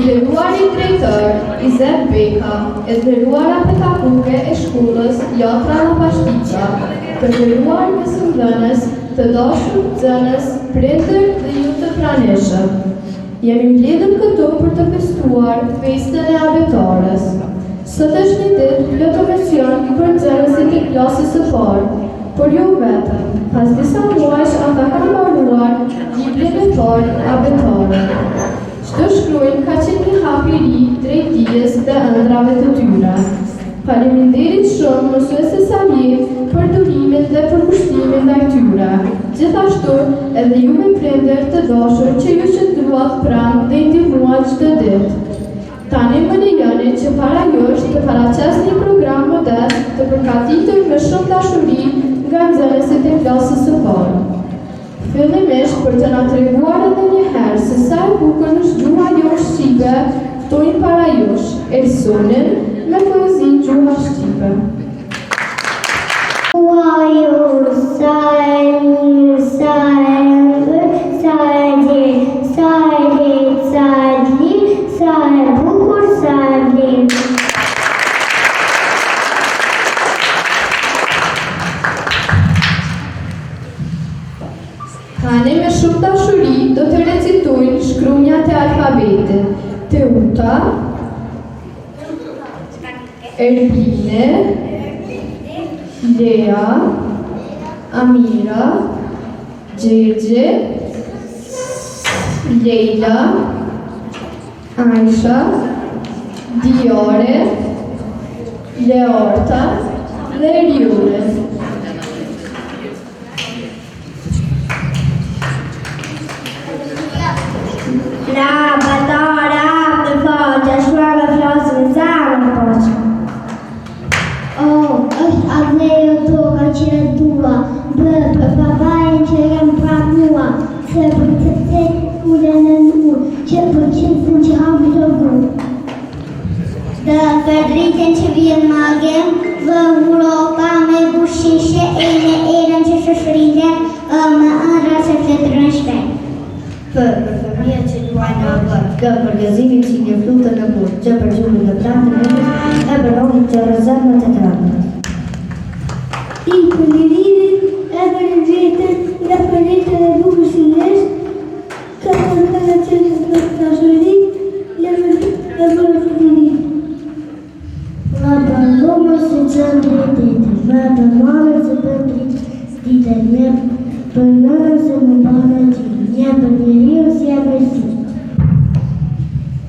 nderuari drejtor Izet Beka, e nderuara pedagoge e shkollës Jatra La Pashtica, të nderuar mësimdhënës, të dashur nxënës, prindër dhe ju të pranishëm. Jemi mbledhur këtu për të festuar festën e abetares. Sot është një ditë plot emocion për nxënësit e klasës së parë, por jo vetëm, pas disa muajsh ata kanë mbaruar librin e parë abetare. Çdo shkruajnë ka qenë një hap i ri drejt dijes dhe ëndrave të tyre. Faleminderit shumë mësuese Salie për durimin dhe përkushtimin ndaj tyre. Gjithashtu edhe juve prindër të dashur që ju qëndruat pranë dhe i ndihmuat çdo ditë. Tani më lejoni që para jush të paraqes një program modest të përgatitur me shumë dashuri nga nxënësit e klasës së parë. Fillimisht për të na treguar edhe një herë se sa e bukur është gjuha jonë shqipe, ftojnë para jush Ersonin me poezinë gjuha shqipe. Ua ju, sa e mirë, sa e ëmbël, sa e gjerë, sa e lehtë, sa e lirë, sa e bukur, sa e vlerë. Tani me shumë dashuri do të recitojnë shkronjat e alfabetit. Teuta, Erbine, Lea, Amira, Gjergje, Leila, Aisha, Diore, Leorta dhe Rione. Që dua, bë për babain që jem prap mua, se për të tek ulen e nur, që për qëfën që hamë të gu. Dhe për dritën që vjen magem, vë Europa me bushishe, erën që shëshriten, me ëndra që fletërën shpen. Për fëmijët që luajnë në vërë, kë për gëzimin që një flutën në burë, që për gjumën në pranë të nëmës, e për ohin që rëzën të tramët. I për liririn, e për në gjetën, nga për letën e bukër si jesh, ka për në të qëtë të dashuri, e për në lirin. Ma për lomë se qënë drejtete, ma për marë se për dite, një për nërë se më bërë gjithë, një për njëriu si e përsi.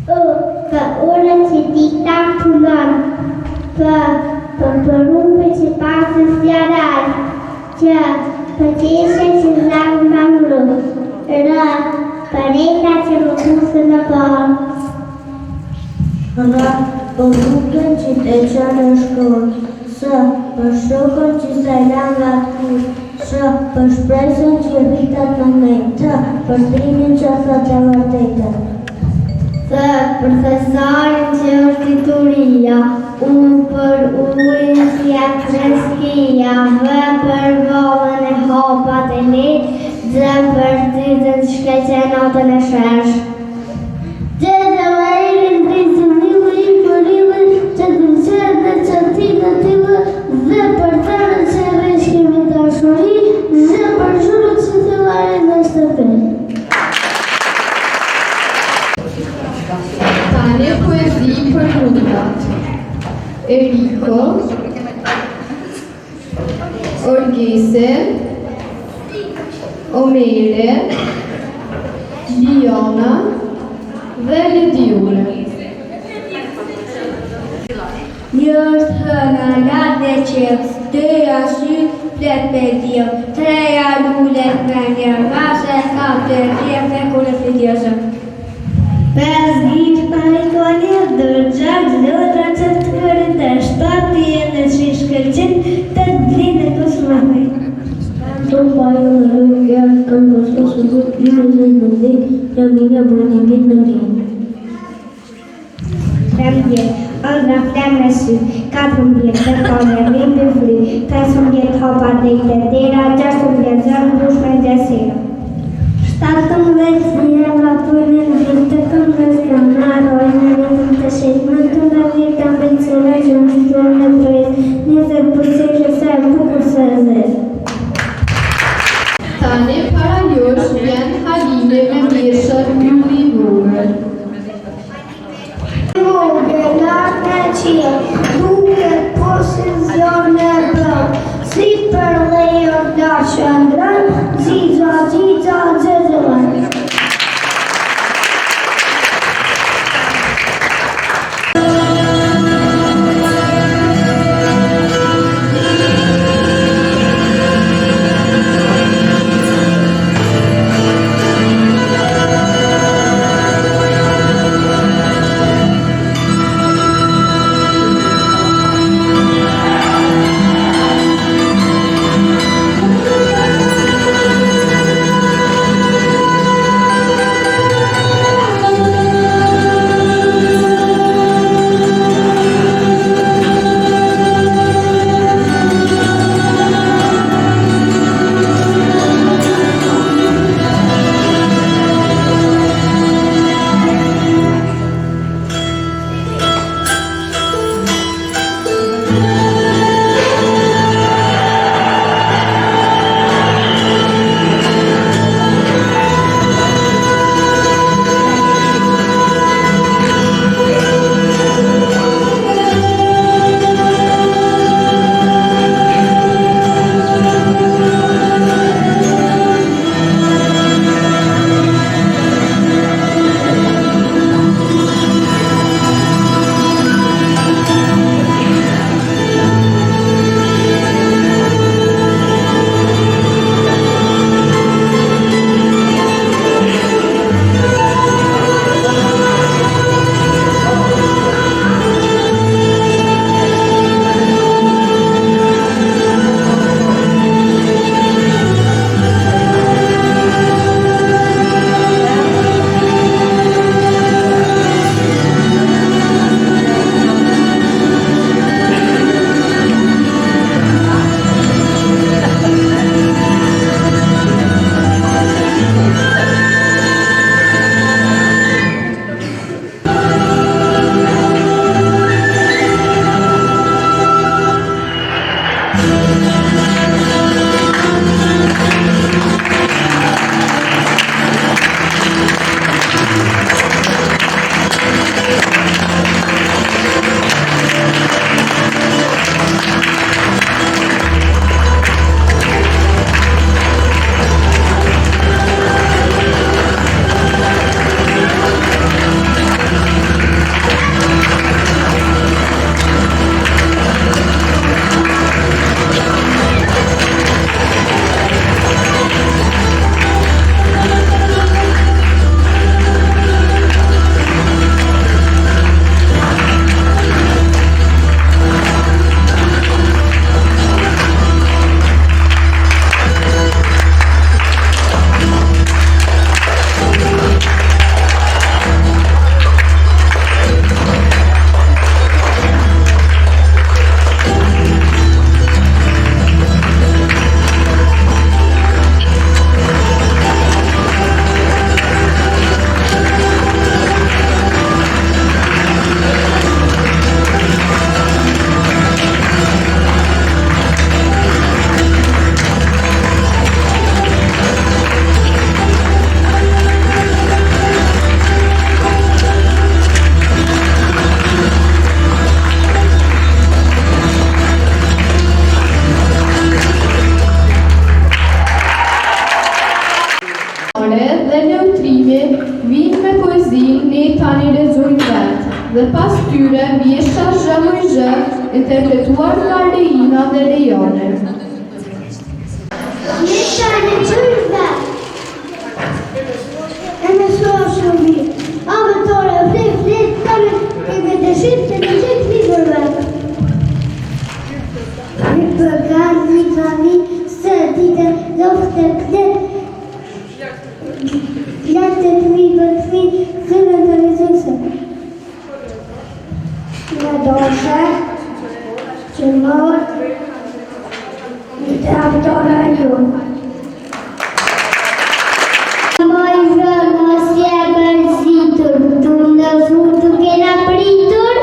Për orën që ti ta punon, për rumpe që pasën s'jaraj, që për qeshe që zlamë më mru, rë, për rejta që më kusë në bërë. Nga për duken që të qënë shkollë, së për shokën që sajlan nga të kurë, së për shpresën që rritat në nejtë, të për shtrimin që thët e vërtetën. Të për thesarin që është tituria, për ujën që jatë kreskia, vë për vallën e hapat e letë, dhe për ditën që shkeqe natën e shesh. Dhe dhe vajrin drizë mili, për ili, që të qërë dhe që ti të tillë, dhe për tërën që reshkimi dashuri, dhe për shurët që të varin në shtëpin. Tani poezi për mundat. Eriko, Orgese, Omere, Liona dhe Ledione. Një është hëna, latë dhe qepës, dyja sytë, flet me djevë, treja lullet me njërë, masë e kapë të rjef e kule fitjëshëm. 5 ditë paritonie, dërgjak, lëdra që të kërët e 7 tjenë që i shkërqin, 8 blinë e kësmëhej. Të pajë në rëjë kërë kanë përshko së bërë një në në dhek, jamine bërnimit në dhjenë. 13, ëndra flemë me sy, 14 dhe kone rrim për fri, 15 hopa dhe i të dera, 16 zërë dush me gjesira. 17 një nga përnë në vitë të këmë në skëmë në rojë, shkruan në pres, 20% që sa e bukur se e zezë. Tani para jush vjen Halime me Mirshën Ylli i vogël. Vogël, lart në qiell, duket po si zjarr në bëm, si për lejon lart që ndron, xixa, xexëllën. dhe pas tyre Mirsha Zhë interpretuar nga Leina dhe Lejone. Mirsha në qërëve, e në shohë shumë mirë, avëtore, flet, tane, e me dëshit të në qëtë libërve. Në përgar, një tani, së dite, lofte, Letët mi për fri, zëve të rezuse. Në doshe, që mërë, në traktora ju. Moj vë, mos je mërzitur, tu në futu kena pritur,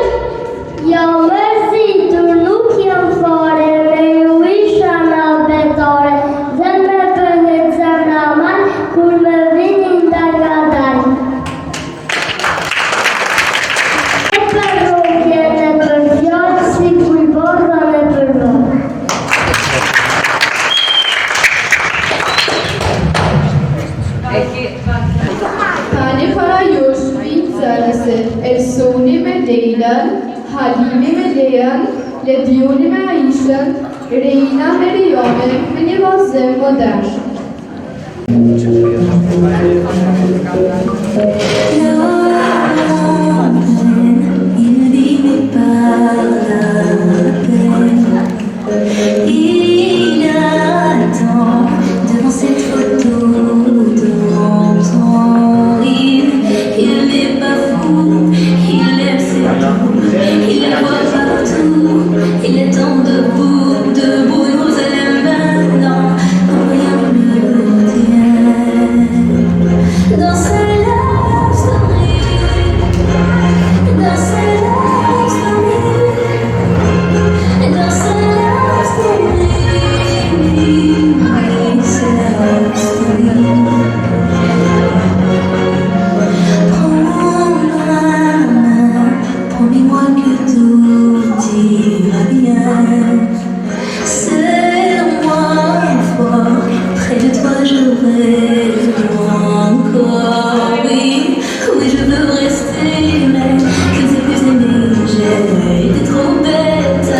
jo mërzitur, Adimi me Leën, Ledioni me Aishën, Reina me Rionin me një vallëzim modern. Il attend devant cette photo d'antan. Il n'est pas fou, il aime ses tours, il la voit partout, il attend debout, debout, il nous aime maintenant, quand rien ne le tient. Dans sa love story, dans sa love story. Dans sa love story, c'est la love story. Prends ma main, promets-moi que tout ira bien. Serre-moi fort, près de toi je rêve encore. Oui, oui je veux rester, mais que c'est plus aimé, j'ai été trop bête.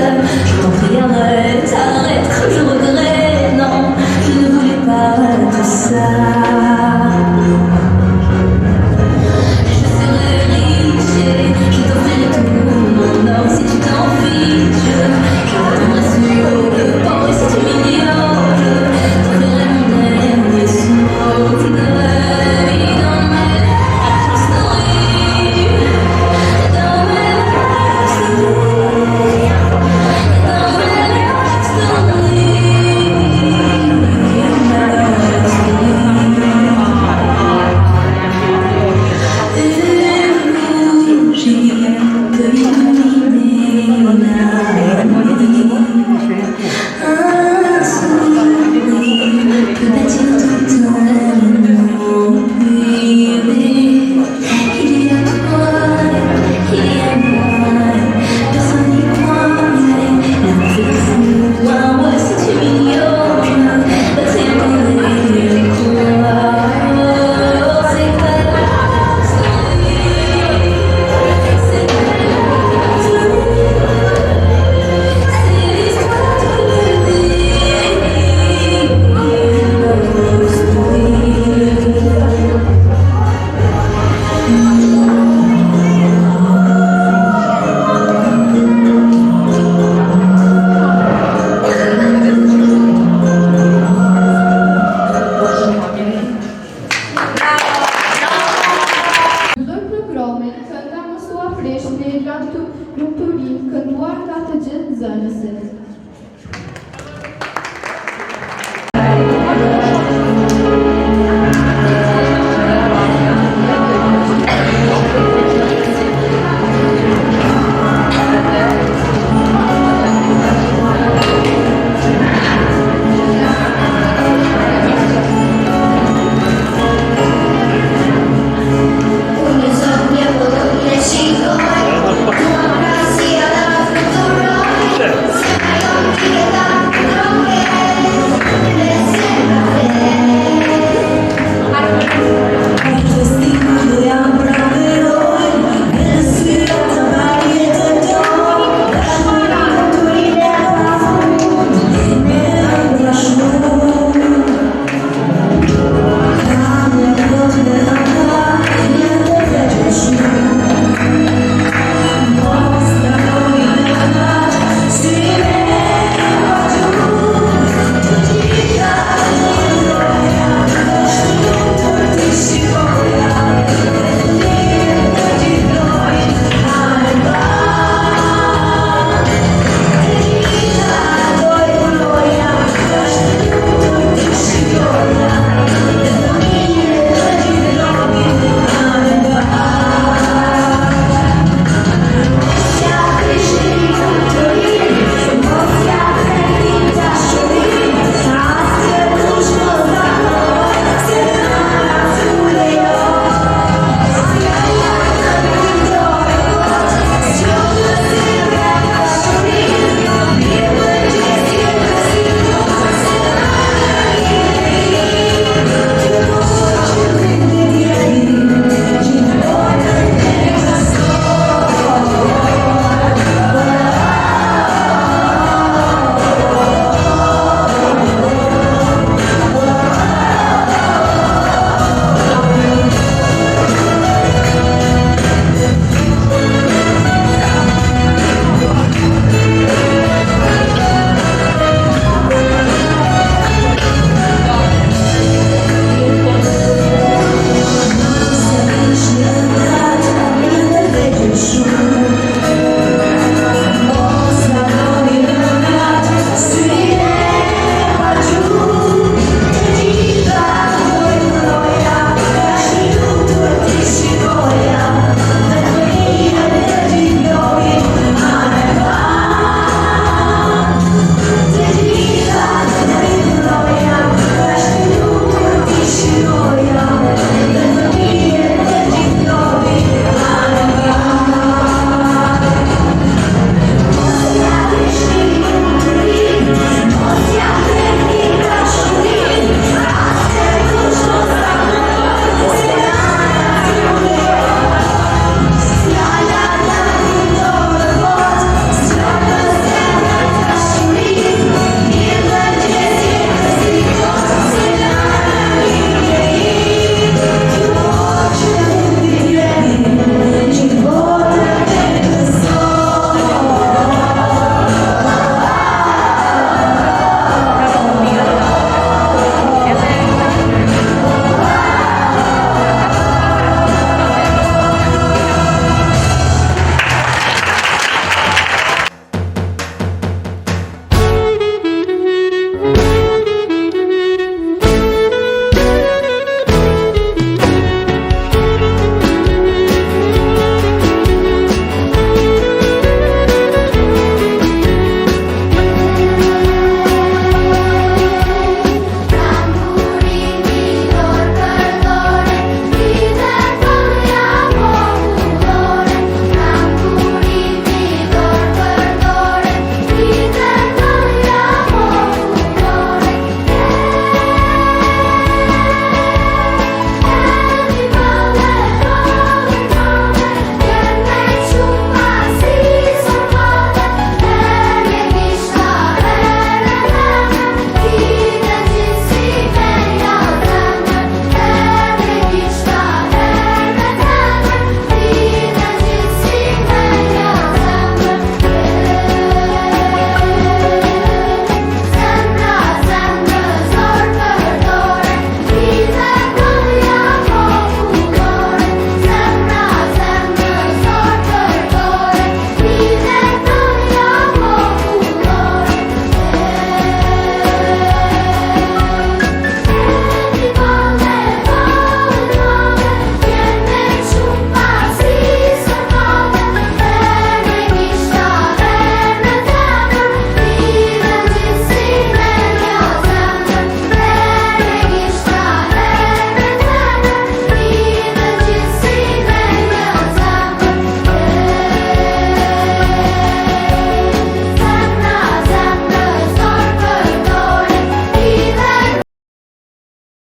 Je t'en prie arrête, arrête, que je regrette. Non, je ne voulais pas tout ça. Je serai riche et je t'offrirai tout mon or si tu t'en fiches. Je t'attendrai sur le port et si tu m'ignores, je t'offrirai mon dernier souffle de vie dans ma love story. Dans ma love story. Dans ma love story. Une bougie peut illuminer la nuit. Un sourire peut bâtir tout un monde privé. Il y a toi, il y a moi, personne n'y croit, mais l'amour fait fou. Moi si tu m'ignores, je me battrai encore et croire. C'est pas la story, c'est pas la story, c'est l'histoire de Ndër programin, kënda mësua fresh Nederland të lumturin kënduar nga të gjithë nxënësit.